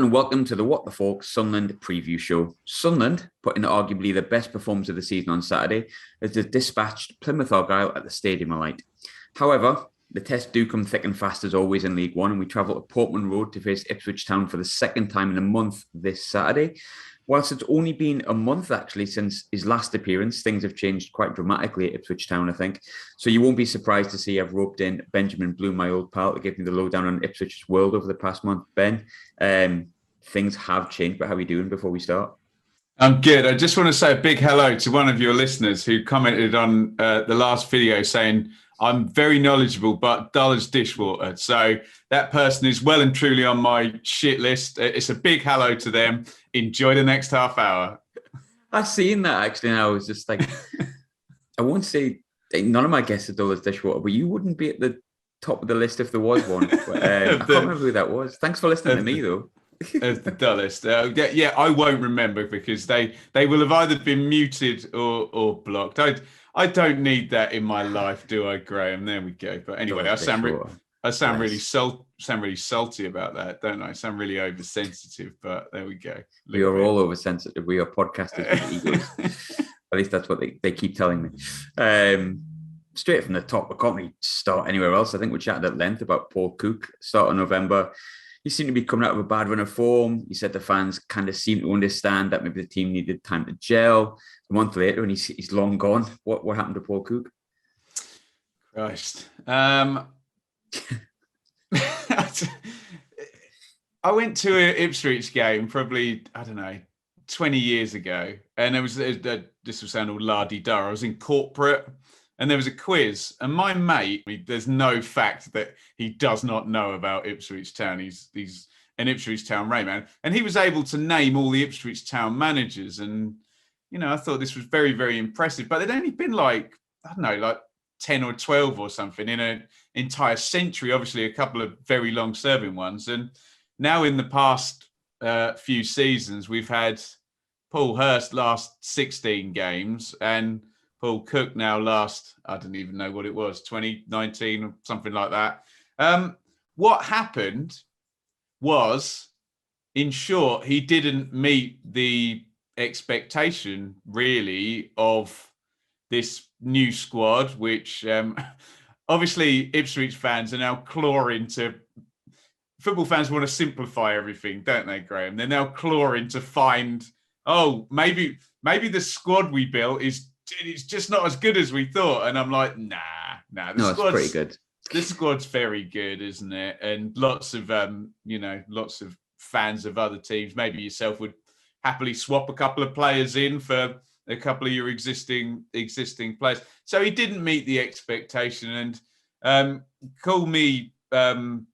And welcome to the What the Falk Sunderland preview show. Sunderland put in arguably the best performance of the season on Saturday as they dispatched Plymouth Argyle at the Stadium of Light. However, the tests do come thick and fast as always in League One, and we travel to Portman Road to face Ipswich Town for the second time in a month this Saturday. Whilst it's only been a month actually since his last appearance, things have changed quite dramatically at Ipswich Town, I think. So you won't be surprised to see I've roped in Benjamin Bloom, my old pal, to give me the lowdown on Ipswich's world over the past month. Ben, things have changed, but how are you doing before we start? I'm good. I just want to say a big hello to one of your listeners who commented on the last video saying, I'm very knowledgeable, but dull as dishwater. So that person is well and truly on my shit list. It's a big hello to them. Enjoy the next half hour. I've seen that actually. And I was just like, I won't say none of my guests are dull as dishwater, but you wouldn't be at the top of the list if there was one. But, I can't remember who that was. Thanks for listening to me, though. As the dullest. Yeah, I won't remember because they will have either been muted or blocked. I don't need that in my life, do I, Graham? There we go. But anyway, I sound really salty about that, don't I? I sound really oversensitive, but there we go. We are all oversensitive. We are podcasters with egos. At least that's what they keep telling me. Straight from the top, I can't really start anywhere else. I think we chatted at length about Paul Cook, start of November. He seemed to be coming out of a bad run of form. He said the fans kind of seemed to understand that maybe the team needed time to gel. A month later, and he's long gone. What happened to Paul Cook? Christ. I went to an Ipswich game probably, 20 years ago. And this will sound all la-di-da. I was in corporate and there was a quiz. And my mate, there's no fact that he does not know about Ipswich Town. He's an Ipswich Town Rayman. And he was able to name all the Ipswich Town managers. And I thought this was very, very impressive. But there'd only been like 10 or 12 or something in an entire century. Obviously, a couple of very long-serving ones. And now in the past few seasons, we've had Paul Hurst last 16 games and Paul Cook now last, I don't even know what it was, 2019 or something like that. What happened was, in short, he didn't meet the expectation really of this new squad, which obviously Ipswich fans are now clawing to. Football fans want to simplify everything, don't they, Graham? They're now clawing to find, maybe the squad we built it's just not as good as we thought. And I'm like, nah. It's pretty good. The squad's very good, isn't it? And lots of fans of other teams, maybe yourself, would happily swap a couple of players in for a couple of your existing players. So he didn't meet the expectation, and call me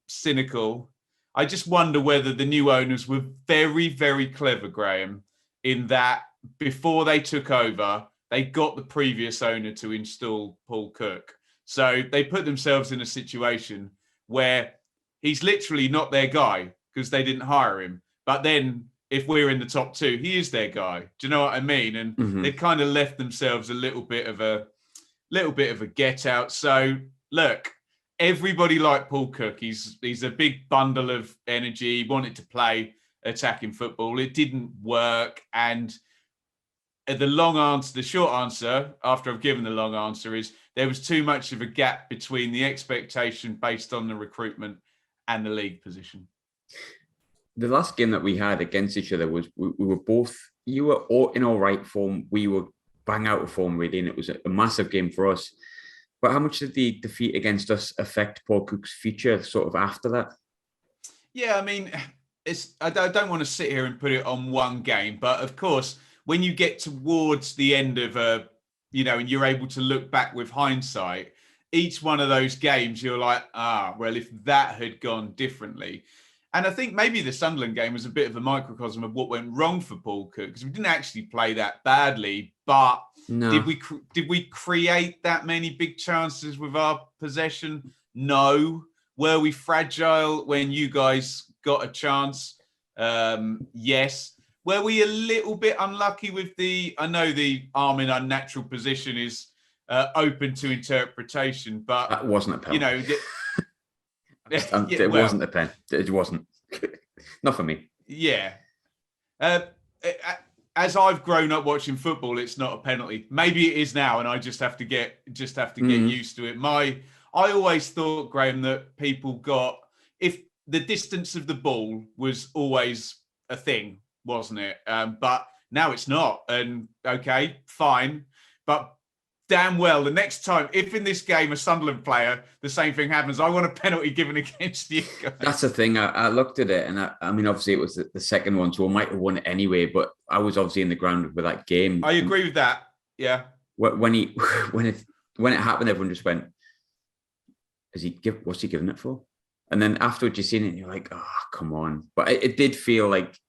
cynical. I just wonder whether the new owners were very, very clever, Graham, in that before they took over, they got the previous owner to install Paul Cook. So they put themselves in a situation where he's literally not their guy because they didn't hire him. But then if we're in the top two, he is their guy. Do you know what I mean? And they kind of left themselves a little bit of a get out. So look, everybody liked Paul Cook. He's a big bundle of energy. He wanted to play attacking football. It didn't work. And the short answer, after I've given the long answer, is there was too much of a gap between the expectation based on the recruitment and the league position. The last game that we had against each other was we were both, you were all in all right form, we were bang out of form really, and it was a massive game for us. But how much did the defeat against us affect Paul Cook's future sort of after that? Yeah, I mean, I don't want to sit here and put it on one game, but of course, when you get towards the end of and you're able to look back with hindsight, each one of those games, you're like, well, if that had gone differently. And I think maybe the Sunderland game was a bit of a microcosm of what went wrong for Paul Cook, because we didn't actually play that badly, but no. Did we create that many big chances with our possession? No. Were we fragile when you guys got a chance? Yes. Were we a little bit unlucky with I know the arm in unnatural position is open to interpretation, but that wasn't a penalty. It wasn't a pen. It wasn't. Not for me. Yeah. Uh, as I've grown up watching football, it's not a penalty. Maybe it is now, and I just have to get used to it. I always thought, Graham, that people got, if the distance of the ball was always a thing, wasn't it? But now it's not. And okay, fine. But damn well, the next time, if in this game a Sunderland player, the same thing happens, I want a penalty given against you guys. That's the thing. I looked at it, and I mean, obviously, it was the second one, so I might have won it anyway. But I was obviously in the ground with that game. I agree with that. Yeah. When it happened, everyone just went, what's he giving it for? And then afterwards, you seen it, and you're like, oh, come on. But it did feel like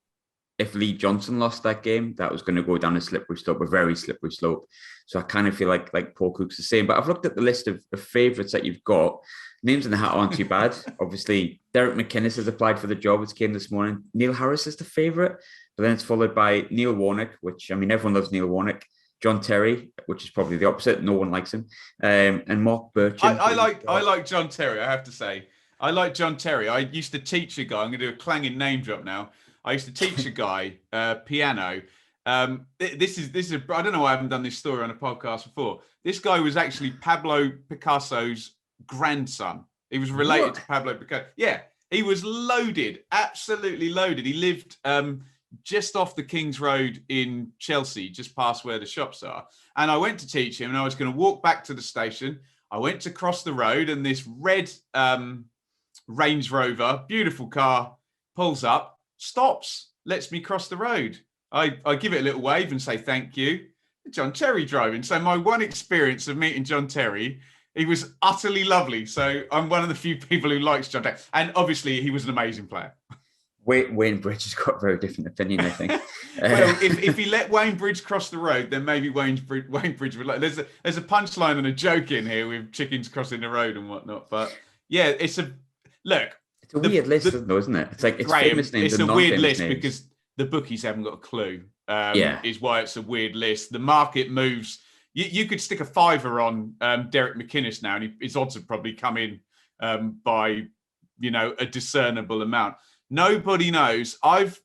if Lee Johnson lost that game, that was going to go down a slippery slope, a very slippery slope. So I kind of feel like Paul Cook's the same. But I've looked at the list of favourites that you've got. Names in the hat aren't too bad. Obviously, Derek McInnes has applied for the job. It came this morning. Neil Harris is the favourite. But then it's followed by Neil Warnock, which, I mean, everyone loves Neil Warnock. John Terry, which is probably the opposite. No one likes him. And Mark Bircham. I like John Terry, I have to say. I like John Terry. I used to teach a guy. I'm going to do a clanging name drop now. I used to teach a guy piano. This is I don't know why I haven't done this story on a podcast before. This guy was actually Pablo Picasso's grandson. He was related to Pablo Picasso. Yeah, he was loaded, absolutely loaded. He lived just off the King's Road in Chelsea, just past where the shops are. And I went to teach him, and I was going to walk back to the station. I went to cross the road, and this red Range Rover, beautiful car, pulls up, stops, lets me cross the road. I give it a little wave and say thank you. John Terry driving. So my one experience of meeting John Terry, he was utterly lovely. So I'm one of the few people who likes John Terry. And obviously he was an amazing player. Wayne Bridge has got a very different opinion, I think. Well, if he let Wayne Bridge cross the road, then maybe Wayne Bridge would like. There's a punchline and a joke in here with chickens crossing the road and whatnot. But yeah, it's a weird list, isn't it? It's like it's Graham, famous names. It's and a weird list names. because the bookies haven't got a clue. Yeah, is why it's a weird list. The market moves. You could stick a fiver on Derek McInnes now, and his odds have probably come in by a discernible amount. Nobody knows. I've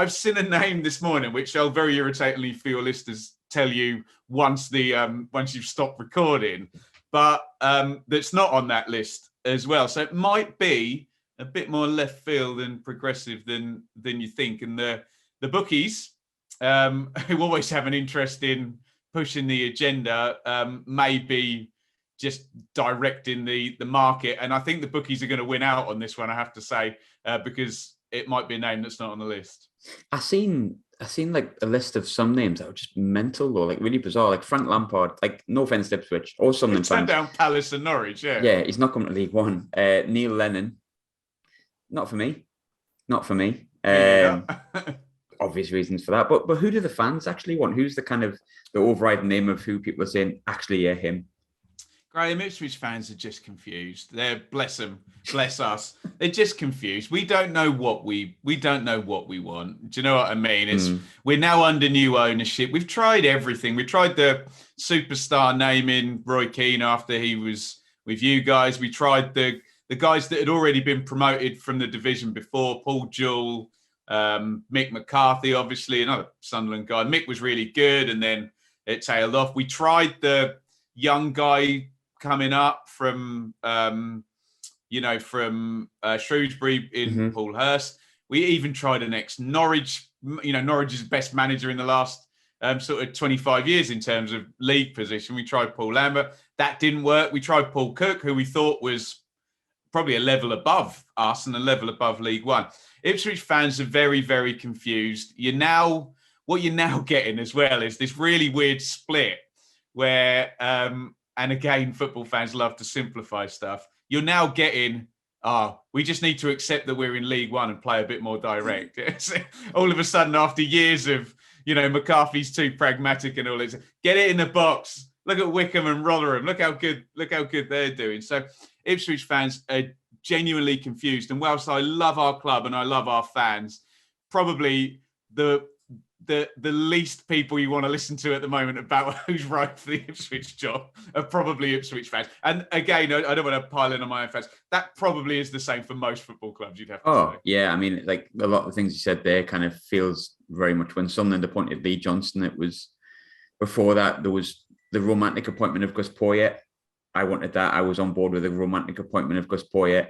seen a name this morning, which I'll very irritatingly for your listeners tell you once you've stopped recording, but that's not on that list as well. So it might be a bit more left field and progressive than you think. And the bookies, who always have an interest in pushing the agenda, may be just directing the market. And I think the bookies are going to win out on this one, I have to say, because it might be a name that's not on the list. I seen like a list of some names that were just mental or like really bizarre, like Frank Lampard, like no offense to Ipswich or something. Turned down Palace and Norwich, yeah. Yeah, he's not coming to League One. Neil Lennon, not for me. Obvious reasons for that, but who do the fans actually want? Who's the kind of the overriding name of who people are saying actually, yeah, him? Graham, Ipswich fans are just confused. They're bless us. They're just confused. We don't know what we want. Do you know what I mean? We're now under new ownership. We've tried everything. We tried the superstar naming Roy Keane after he was with you guys. We tried the guys that had already been promoted from the division before, Paul Jewell, Mick McCarthy, obviously another Sunderland guy. Mick was really good, and then it tailed off. We tried the young guy coming up from Shrewsbury in Paul Hurst. We even tried an ex-Norwich, Norwich's best manager in the last sort of 25 years in terms of league position. We tried Paul Lambert. That didn't work. We tried Paul Cook, who we thought was probably a level above us and a level above League One. Ipswich fans are very, very confused. What you're now getting as well is this really weird split where, and again, football fans love to simplify stuff. You're now getting, we just need to accept that we're in League One and play a bit more direct. All of a sudden, after years of, McCarthy's too pragmatic and all this, get it in the box. Look at Wickham and Rotherham. Look how good they're doing. So Ipswich fans are genuinely confused. And whilst I love our club and I love our fans, probably the the least people you want to listen to at the moment about who's right for the Ipswich job are probably Ipswich fans. And again, I don't want to pile in on my own fans. That probably is the same for most football clubs, you'd have to say. Yeah. I mean, like a lot of the things you said there kind of feels very much when Sunderland appointed Lee Johnson. It was before that, there was the romantic appointment of Gus Poyet. I wanted that. I was on board with the romantic appointment of Gus Poyet.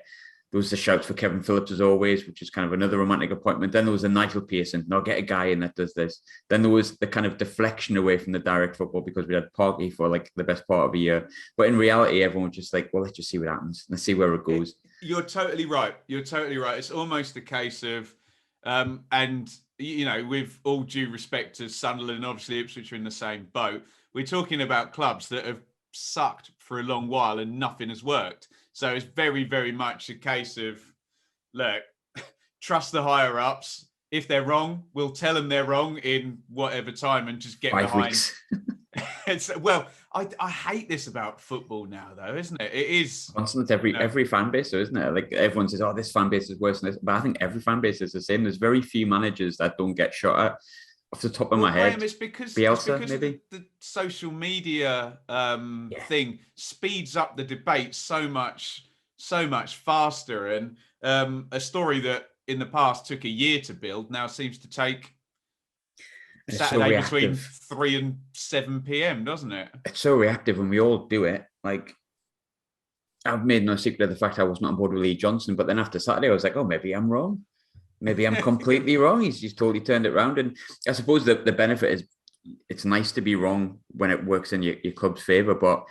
There was the shouts for Kevin Phillips as always, which is kind of another romantic appointment. Then there was the Nigel Pearson. Now get a guy in that does this. Then there was the kind of deflection away from the direct football because we had Parky for like the best part of a year. But in reality, everyone was just like, well, let's just see what happens. Let's see where it goes. You're totally right. You're totally right. It's almost a case of, and you know, with all due respect to Sunderland and obviously Ipswich are in the same boat, we're talking about clubs that have sucked for a long while and nothing has worked. So it's very, very much a case of, look, trust the higher ups. If they're wrong, we'll tell them they're wrong in whatever time and just get 5 behind. weeks. Well, I hate this about football now, though, isn't it? It is constant. Every fan base, though, isn't it? Like everyone says, oh, this fan base is worse than this. But I think every fan base is the same. There's very few managers that don't get shot at. Off the top of my head, it's because Bielsa, maybe the social media thing speeds up the debate so much faster, and a story that in the past took a year to build now seems to take Saturday between 3 and 7 p.m, doesn't it? It's so reactive, and we all do it. Like, I've made no secret of the fact I was not on board with Lee Johnson, but then after Saturday, I was like, oh, maybe I'm wrong. Maybe I'm completely wrong. He's totally turned it around. And I suppose the benefit is it's nice to be wrong when it works in your club's favour, but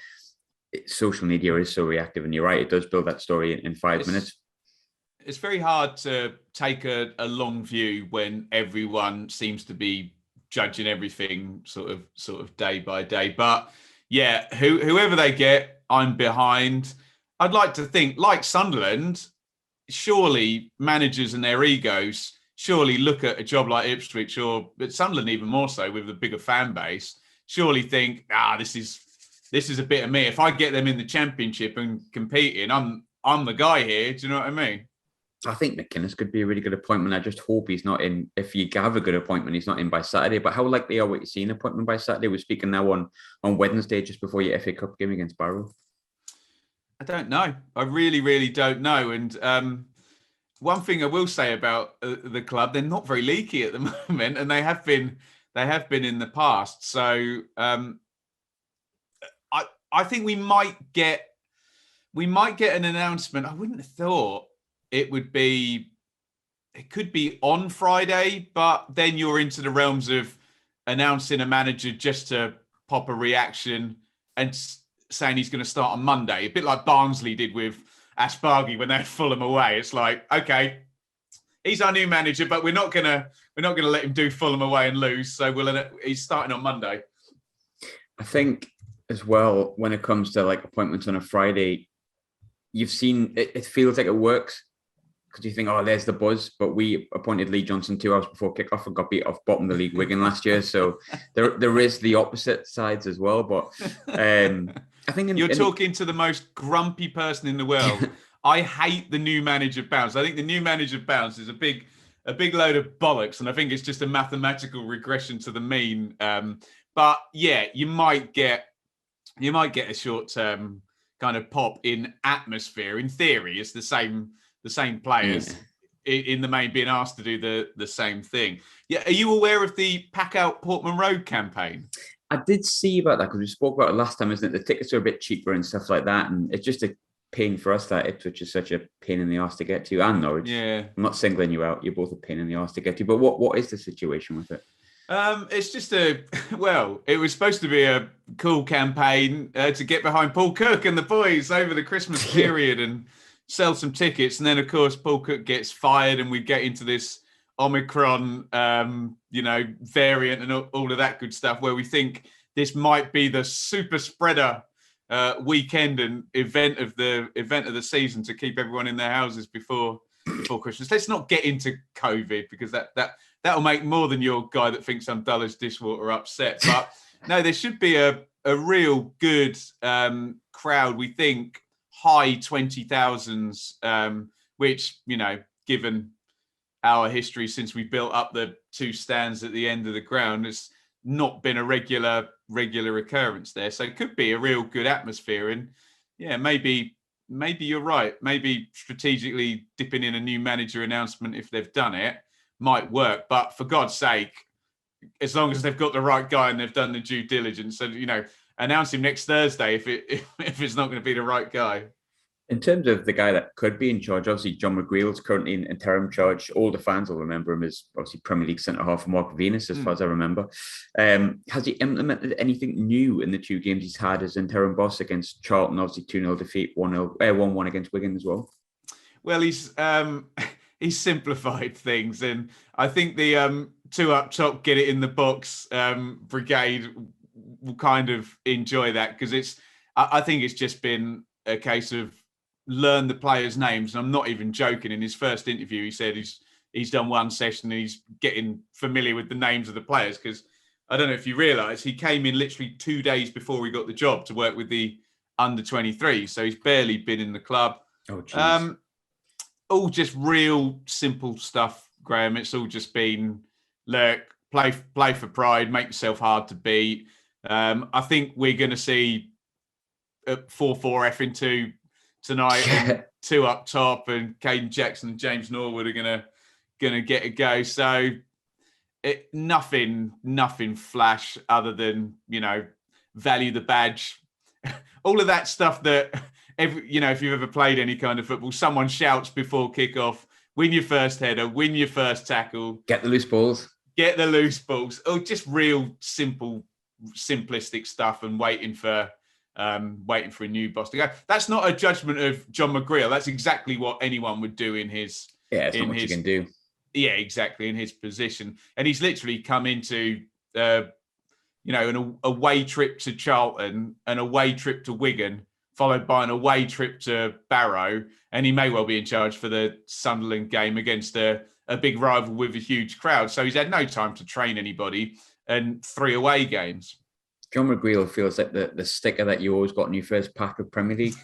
social media is so reactive. And you're right, it does build that story in 5 minutes. It's very hard to take a long view when everyone seems to be judging everything sort of day by day. But yeah, whoever they get, I'm behind. I'd like to think, like Sunderland, surely managers and their egos surely look at a job like Ipswich, or but Sunderland even more so with a bigger fan base, surely think, this is a bit of me. If I get them in the Championship and competing, I'm the guy here. Do you know what I mean? I think McInnes could be a really good appointment. I just hope he's not in. If you have a good appointment, he's not in by Saturday. But how likely are we to see an appointment by Saturday? We're speaking now on Wednesday, just before your FA Cup game against Barrow. I don't know. I really, really don't know. And one thing I will say about the club, they're not very leaky at the moment, and they have been in the past. So I think we might get an announcement. I wouldn't have thought it could be on Friday, but then you're into the realms of announcing a manager just to pop a reaction and saying he's going to start on Monday, a bit like Barnsley did with Aspargi when they had Fulham away. It's like, okay, he's our new manager, but we're not gonna let him do Fulham away and lose. So he's starting on Monday. I think as well, when it comes to like appointments on a Friday, you've seen it feels like it works because you think, oh, there's the buzz. But we appointed Lee Johnson 2 hours before kickoff and got beat off bottom of the league Wigan last year. So there is the opposite sides as well. But I think you're talking to the most grumpy person in the world. I hate the new manager bounce. I think the new manager bounce is a big load of bollocks, and I think it's just a mathematical regression to the mean. But yeah, you might get a short-term kind of pop in atmosphere. In theory, it's the same players in the main being asked to do the same thing. Yeah, are you aware of the Pack Out Portman Road campaign? I did see about that because we spoke about it last time, isn't it? The tickets are a bit cheaper and stuff like that, and it's just a pain for us that Ipswich is such a pain in the arse to get to, and Norwich. Yeah, I'm not singling you out. You're both a pain in the arse to get to. But what is the situation with it? It's just it was supposed to be a cool campaign to get behind Paul Cook and the boys over the Christmas period and sell some tickets, and then of course Paul Cook gets fired, and we get into this Omicron, variant and all of that good stuff, where we think this might be the super spreader weekend and event of the season to keep everyone in their houses before Christmas. Let's not get into COVID because that'll make more than your guy that thinks I'm dull as dishwater upset. But no, there should be a real good crowd. We think high 20,000s, which given our history since we built up the 2 stands at the end of the ground. It's not been a regular occurrence there. So it could be a real good atmosphere. And yeah, maybe you're right. Maybe strategically dipping in a new manager announcement, if they've done it, might work. But for God's sake, as long as they've got the right guy and they've done the due diligence, so, announce him next Thursday if it's not going to be the right guy. In terms of the guy that could be in charge, obviously John McGreal's currently in interim charge. All the fans will remember him as obviously Premier League centre-half for Mark Venus, as far as I remember. Has he implemented anything new in the 2 games he's had as interim boss against Charlton? Obviously 2-0 defeat, 1-1 against Wigan as well. Well, he's simplified things, and I think the 2 up top, get it in the box brigade will kind of enjoy that, because I think it's just been a case of learn the players' names. And I'm not even joking. In his first interview, he said he's done 1 session and he's getting familiar with the names of the players, because I don't know if you realise, he came in literally 2 days before he got the job to work with the under-23. So he's barely been in the club. Oh, geez. All just real simple stuff, Graham. It's all just been, look, play for pride, make yourself hard to beat. I think we're going to see 4-4 F2 tonight, and 2 up top, and Caden Jackson and James Norwood are gonna get a go. So nothing flash other than value the badge, all of that stuff that if you've ever played any kind of football, someone shouts before kickoff, win your first header, win your first tackle, get the loose balls. Oh, just real simplistic stuff, and waiting for a new boss to go. That's not a judgment of John McGreal. That's exactly what anyone would do in his. Yeah, it's not what you can do. Yeah, exactly, in his position. And he's literally come into, an away trip to Charlton, an away trip to Wigan, followed by an away trip to Barrow, and he may well be in charge for the Sunderland game against a big rival with a huge crowd. So he's had no time to train anybody, and 3 away games. John McGreal feels like the sticker that you always got in your first pack of Premier League.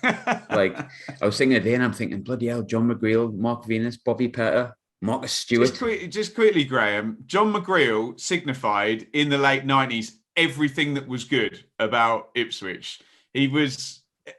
Like, I was thinking today, and I'm thinking, bloody hell, John McGreal, Mark Venus, Bobby Petter, Marcus Stewart. Just quickly, Graham, John McGreal signified in the late 90s everything that was good about Ipswich.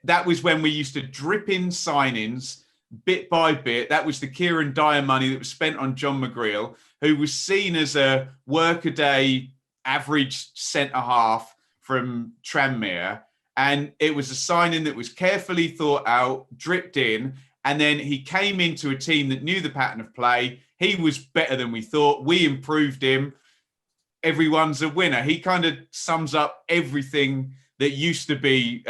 That was when we used to drip in signings bit by bit. That was the Kieran Dyer money that was spent on John McGreal, who was seen as a workaday average centre-half from Tranmere, and it was a signing that was carefully thought out, dripped in, and then he came into a team that knew the pattern of play. He was better than we thought. We improved him. Everyone's a winner. He kind of sums up everything that used to be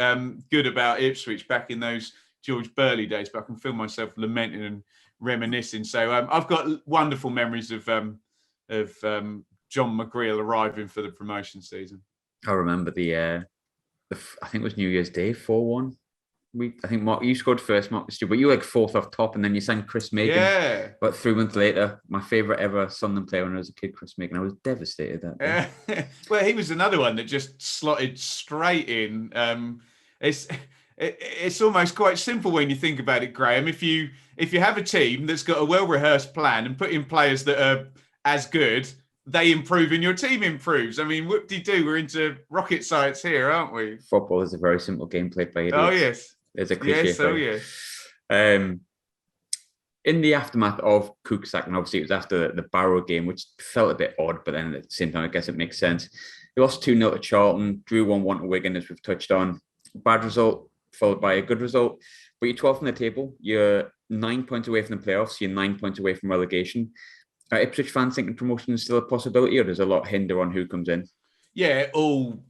good about Ipswich back in those George Burley days, but I can feel myself lamenting and reminiscing. So I've got wonderful memories of John McGreal arriving for the promotion season. I remember I think it was New Year's Day, 4-1. I think Mark, you scored first, Marcus Stewart, but you were like 4th off top, and then you signed Chris Megan. Yeah. But 3 months later, my favourite ever Sunderland player when I was a kid, Chris Megan. I was devastated that day. Well, he was another one that just slotted straight in. It's almost quite simple when you think about it, Graham. If you have a team that's got a well-rehearsed plan and put in players that are as good, they improve and your team improves. I mean, whoop-de-doo, we're into rocket science here, aren't we? Football is a very simple game played by idiots. Oh, yes. There's a cliche. Yes, oh, yes. In the aftermath of Cook's sack, and obviously it was after the Barrow game, which felt a bit odd, but then at the same time, I guess it makes sense. They lost 2-0 to Charlton, drew 1-1 to Wigan, as we've touched on. Bad result, followed by a good result. But you're 12th on the table. You're 9 points away from the playoffs. You're 9 points away from relegation. Are Ipswich fans thinking promotion is still a possibility, or does a lot hinder on who comes in? Yeah,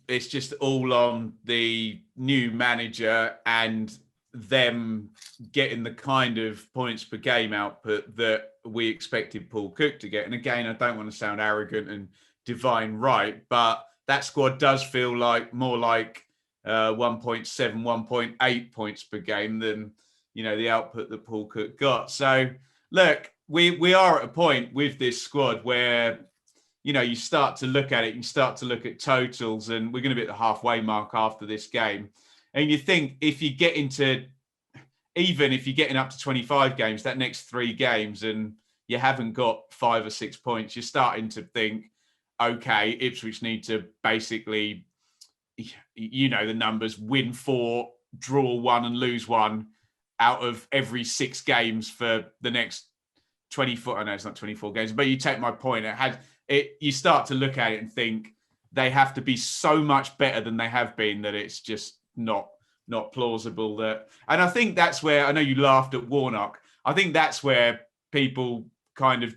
it's just all on the new manager and them getting the kind of points per game output that we expected Paul Cook to get. And again, I don't want to sound arrogant and divine right, but that squad does feel like more like 1.7, 1.8 points per game than, the output that Paul Cook got. So look, we are at a point with this squad where, you start to look at it, you start to look at totals, and we're going to be at the halfway mark after this game. And you think if you're getting up to 25 games, that next 3 games, and you haven't got 5 or 6 points, you're starting to think, okay, Ipswich need to basically, you know, the numbers, win 4, draw 1 and lose 1 out of every 6 games for the next 24. I know it's not 24 games, but you take my point. You start to look at it and think they have to be so much better than they have been that it's just not plausible. And I think that's where, I know you laughed at Warnock. I think that's where people kind of,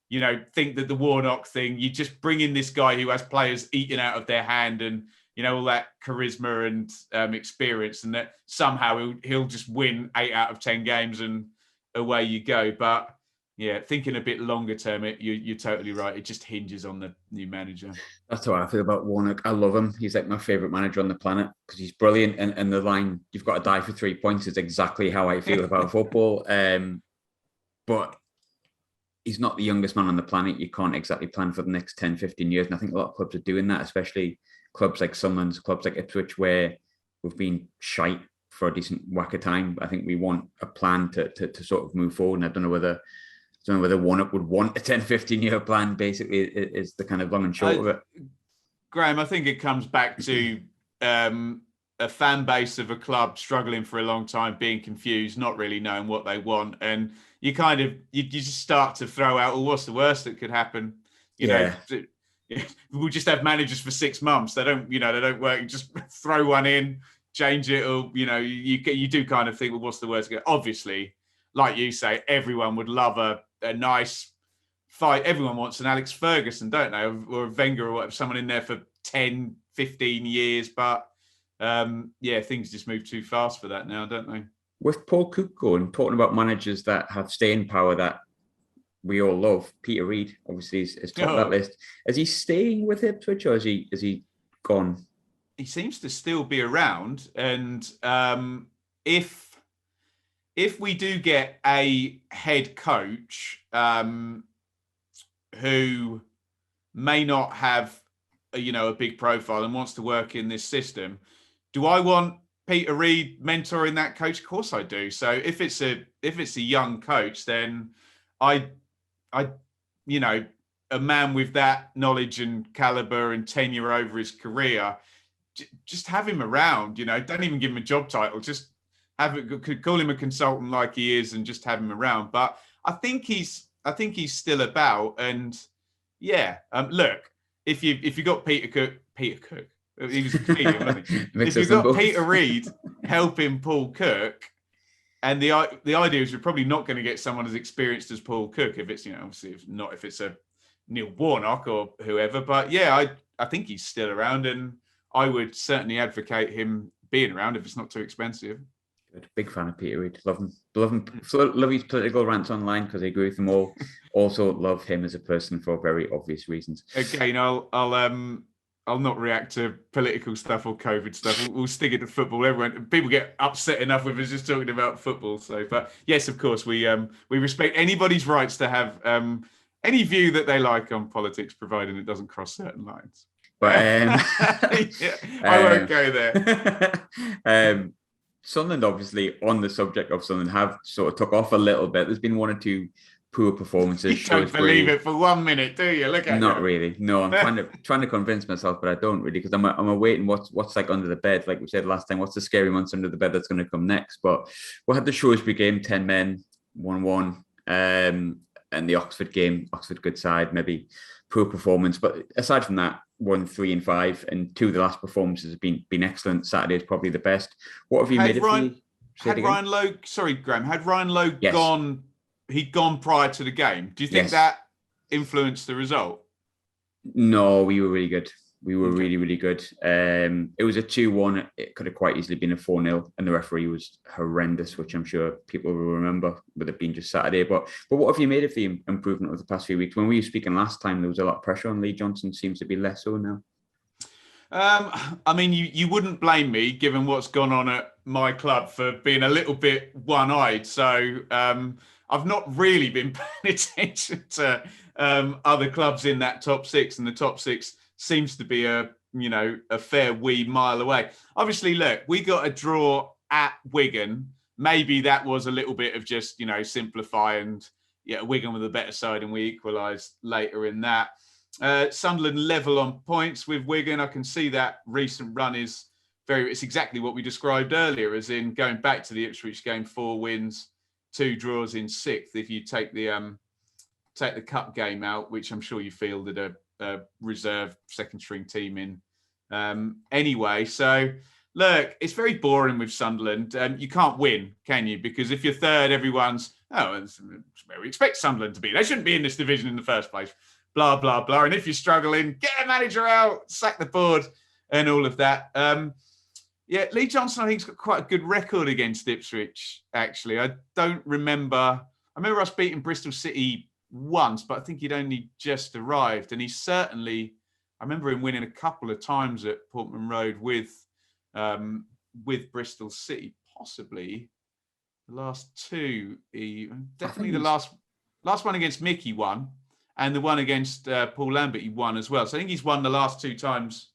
you know, think that the Warnock thing, you just bring in this guy who has players eating out of their hand and, you know, all that charisma and experience, and that somehow he'll just win 8 out of 10 games and away you go. But yeah, thinking a bit longer term, you're totally right. It just hinges on the new manager. That's how I feel about Warnock. I love him. He's like my favourite manager on the planet because he's brilliant. And the line, "You've got to die for 3 points," is exactly how I feel about football. But he's not the youngest man on the planet. You can't exactly plan for the next 10, 15 years. And I think a lot of clubs are doing that, especially clubs like Sunderland, clubs like Ipswich, where we've been shite for a decent whack of time. I think we want a plan to sort of move forward. And I don't know whether Warnock would want a 10, 15-year plan, basically, is the kind of long and short of it. Graham, I think it comes back to a fan base of a club struggling for a long time, being confused, not really knowing what they want. And you kind of, you just start to throw out, well, what's the worst that could happen? You know, we'll just have managers for 6 months. They don't work. You just throw one in, change it, or, you know, you do kind of think, well, what's the worst? Obviously, like you say, everyone would love a nice fight. Everyone wants an Alex Ferguson, don't they? Or a Wenger or whatever, someone in there for 10, 15 years. But things just move too fast for that now, don't they? With Paul Cook going, talking about managers that have staying power that we all love, Peter Reid obviously is top of that list. Is he staying with Ipswich or is he gone? He seems to still be around. And if we do get a head coach who may not have a big profile and wants to work in this system, do I want Peter Reid mentoring that coach? Of course I do. So if it's a young coach, then a man with that knowledge and caliber and tenure over his career, just have him around. Don't even give him a job title. Just call him a consultant like he is, and just have him around. But I think he's still about. And look, if you got Peter Cook, he was a comedian, wasn't he? If you've got Peter Reid helping Paul Cook, and the idea is you're probably not going to get someone as experienced as Paul Cook if it's obviously if it's a Neil Warnock or whoever. But I think he's still around, and I would certainly advocate him being around if it's not too expensive. Good. Big fan of Peter Reid. Love him. Love his political rants online because I agree with them all. Also love him as a person for very obvious reasons. Again, I'll not react to political stuff or COVID stuff. We'll stick it to football. People get upset enough with us just talking about football. So, but yes, of course, we respect anybody's rights to have any view that they like on politics, providing it doesn't cross certain lines. But I won't go there. Sunderland, obviously, on the subject of Sunderland, have sort of took off a little bit. There's been 1 or 2 poor performances. You don't believe it for 1 minute, do you? Look at Not really. No, I'm trying to convince myself, but I don't really, because I'm awaiting what's like under the bed. Like we said last time, what's the scary monster under the bed that's going to come next? But we had the Shrewsbury game, 10 men, 1-1, and the Oxford game, Oxford good side, maybe poor performance. But aside from that, 1, 3 and 5, and 2 of the last performances have been excellent. Saturday is probably the best. What have you made of it? Had Ryan Lowe, sorry, Graham, had Ryan Lowe gone? He'd gone prior to the game. Do you think that influenced the result? No, we were really good. We were really, really good. It was a 2-1. It could have quite easily been a 4-0, and the referee was horrendous, which I'm sure people will remember with it being just Saturday. But what have you made of the improvement of the past few weeks? When we were speaking last time, there was a lot of pressure on Lee Johnson. Seems to be less so now. I mean, you wouldn't blame me, given what's gone on at my club, for being a little bit one-eyed. So I've not really been paying attention to other clubs in that top 6, and the top 6 seems to be a fair wee mile away. Obviously, look, we got a draw at Wigan. Maybe that was a little bit of just simplify and Wigan were the better side and we equalised later in that. Sunderland level on points with Wigan. I can see that recent run is it's exactly what we described earlier, as in going back to the Ipswich game, 4 wins, 2 draws in 6th. If you take the cup game out, which I'm sure you fielded a reserve second string team in anyway. So look, it's very boring with Sunderland. You can't win, can you? Because if you're third, everyone's, it's where we expect Sunderland to be. They shouldn't be in this division in the first place. Blah, blah, blah. And if you're struggling, get a manager out, sack the board, and all of that. Lee Johnson, I think, has got quite a good record against Ipswich, actually. I remember us beating Bristol City once, but I think he'd only just arrived. And I remember him winning a couple of times at Portman Road with Bristol City, possibly the last 2. Definitely the last one against Mick he won, and the one against Paul Lambert he won as well. So I think he's won the last 2 times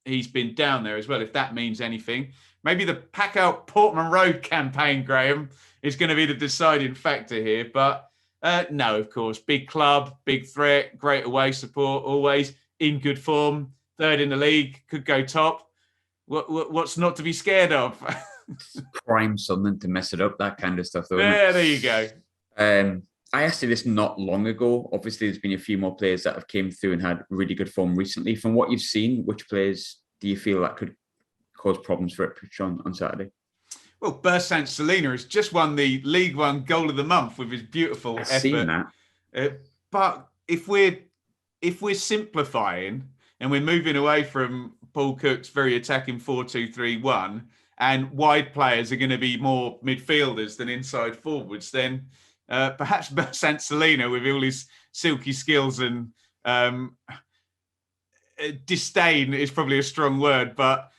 he's been down there as well, if that means anything. Maybe the Pack Out Portman Road campaign, Graham, is going to be the deciding factor here. But no, of course, big club, big threat, great away support, always in good form, 3rd in the league, could go top. What's not to be scared of? Prime Sunderland to mess it up, that kind of stuff, though. Yeah, there you go. I asked you this not long ago. Obviously, there's been a few more players that have came through and had really good form recently. From what you've seen, which players do you feel that could cause problems for Ipswich on Saturday? Well, Bertrand Selena has just won the League One Goal of the Month with his beautiful effort. I've seen that. But if we're simplifying and we're moving away from Paul Cook's very attacking 4-2-3-1, and wide players are going to be more midfielders than inside forwards, then perhaps Bertrand Selena, with all his silky skills and disdain is probably a strong word, but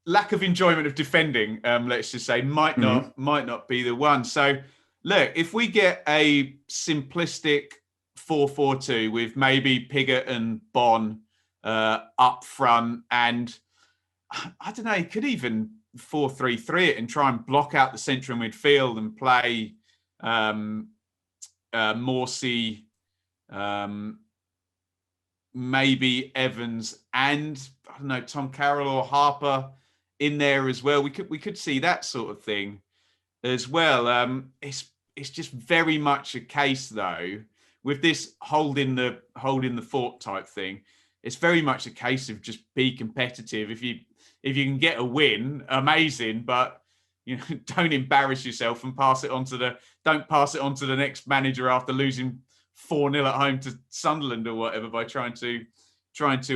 lack of enjoyment of defending, let's just say, might not be the one. So look, if we get a simplistic 4-4-2 with maybe Pigott and Bon up front, and I don't know, he could even 4-3-3 it and try and block out the central midfield and play Morsey, maybe Evans, and I don't know, Tom Carroll or Harper in there as well. We could see that sort of thing as well. It's just very much a case, though, with this holding the fort type thing. It's very much a case of just be competitive. If you can get a win, amazing, but don't embarrass yourself and don't pass it on to the next manager after losing 4-0 at home to Sunderland or whatever by trying to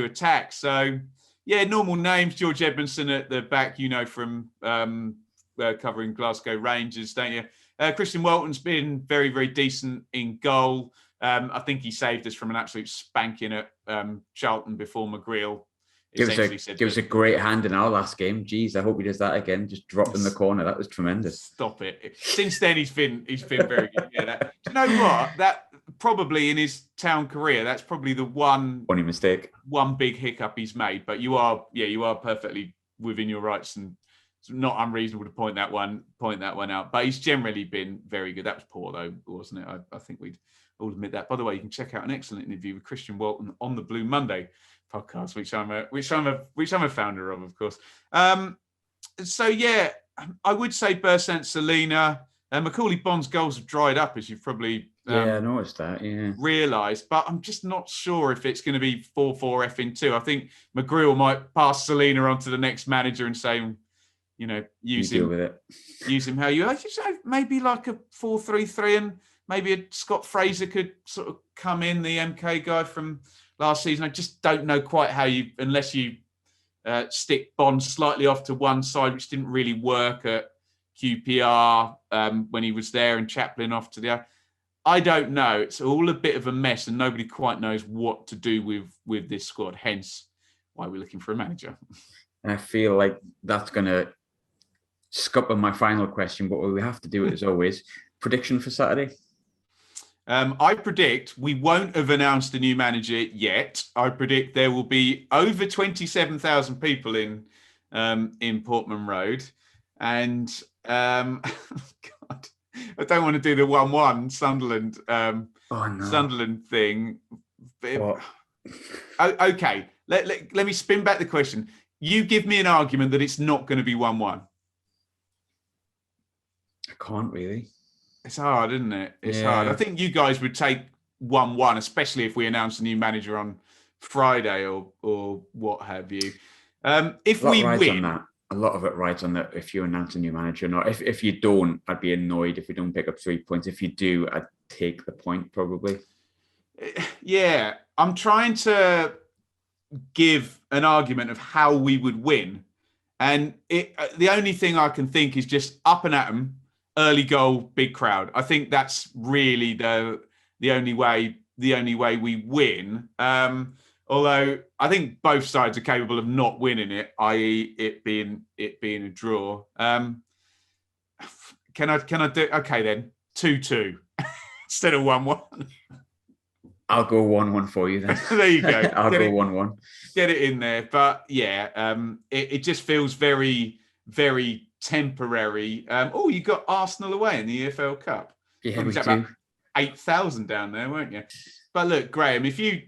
attack. So yeah, normal names. George Edmondson at the back, from covering Glasgow Rangers, don't you? Christian Walton's been very, very decent in goal. I think he saved us from an absolute spanking at Charlton before McGreal. Give us a great hand in our last game. Jeez, I hope he does that again. Just dropped in the corner. That was tremendous. Stop it. Since then, he's been very good. Yeah, do you know what? That probably in his town career, that's probably the one big hiccup he's made. But you are perfectly within your rights, and it's not unreasonable to point that one out. But he's generally been very good. That was poor though, wasn't it? I think we'd all admit that. By the way, you can check out an excellent interview with Christian Walton on the Blue Monday podcast, which I'm a founder of course. So yeah, I would say Bertrand Selena and Macaulay Bond's goals have dried up, as you've probably I noticed that. Yeah, realised, but I'm just not sure if it's going to be 4-4-2. I think McGreal might pass Selena on to the next manager and say, use him how you. I just say maybe like a 4-3-3, and maybe a Scott Fraser could sort of come in, the MK guy from last season. I just don't know quite how unless you stick Bond slightly off to one side, which didn't really work at QPR when he was there, and Chaplin off to the other. I don't know. It's all a bit of a mess, and nobody quite knows what to do with this squad. Hence, why we're looking for a manager. And I feel like that's going to scupper my final question, but we have to do it as always. Prediction for Saturday? I predict we won't have announced a new manager yet. I predict there will be over 27,000 people in Portman Road, and God, I don't want to do the 1-1 Sunderland no. Sunderland thing. What? Okay, let me spin back the question. You give me an argument that it's not going to be 1-1. I can't really. It's hard, isn't it? It's Yeah. hard. I think you guys would take 1-1, especially if we announce a new manager on Friday or what have you. If we win, a lot of it rides on that. If you announce a new manager or not. If you don't, I'd be annoyed if we don't pick up 3 points. If you do, I'd take the point probably. Yeah, I'm trying to give an argument of how we would win, and the only thing I can think is just up and at them, early goal, big crowd. I think that's really the only way we win. Although I think both sides are capable of not winning it, i.e., it being a draw. Can I do? Okay, then 2-2 instead of 1-1. I'll go 1-1 for you then. There you go. I'll go 1-1. Get it in there, but yeah, it just feels very, very temporary. You got Arsenal away in the EFL Cup. Yeah, we do. 8,000 down there, weren't you? But look, Graham, if you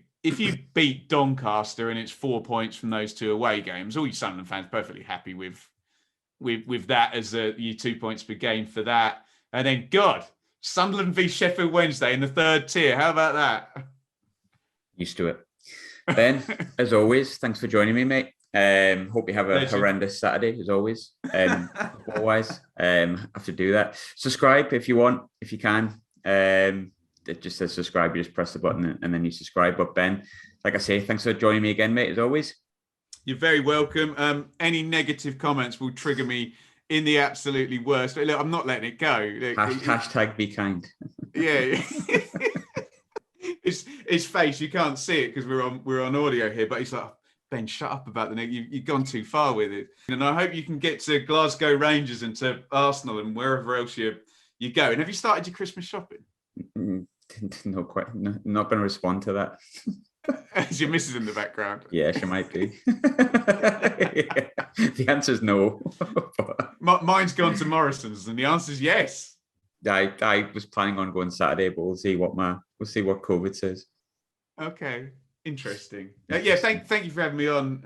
beat Doncaster and it's 4 points from those two away games, all you Sunderland fans perfectly happy with that as your 2 points per game for that. And then, God, Sunderland v Sheffield Wednesday in the third tier. How about that? Used to it. Ben, as always, thanks for joining me, mate. Hope you have a horrendous Saturday, as always. Otherwise, have to do that. Subscribe if you want, if you can. It just says subscribe. You just press the button and then you subscribe. But Ben, like I say, thanks for joining me again, mate, as always. You're very welcome. Any negative comments will trigger me in the absolutely worst. Look, I'm not letting it go. Hashtag be kind. Yeah. His face, you can't see it because we're on audio here, but he's like, Ben, shut up about the negative. You've gone too far with it. And I hope you can get to Glasgow Rangers and to Arsenal and wherever else you go. And have you started your Christmas shopping? No, quite. No, not going to respond to that. Is your missus in the background? Yeah, she might be. The answer's no. Mine's gone to Morrison's, and the answer's yes. I was planning on going Saturday, but we'll see what COVID says. Okay, interesting. Yeah, thank you for having me on.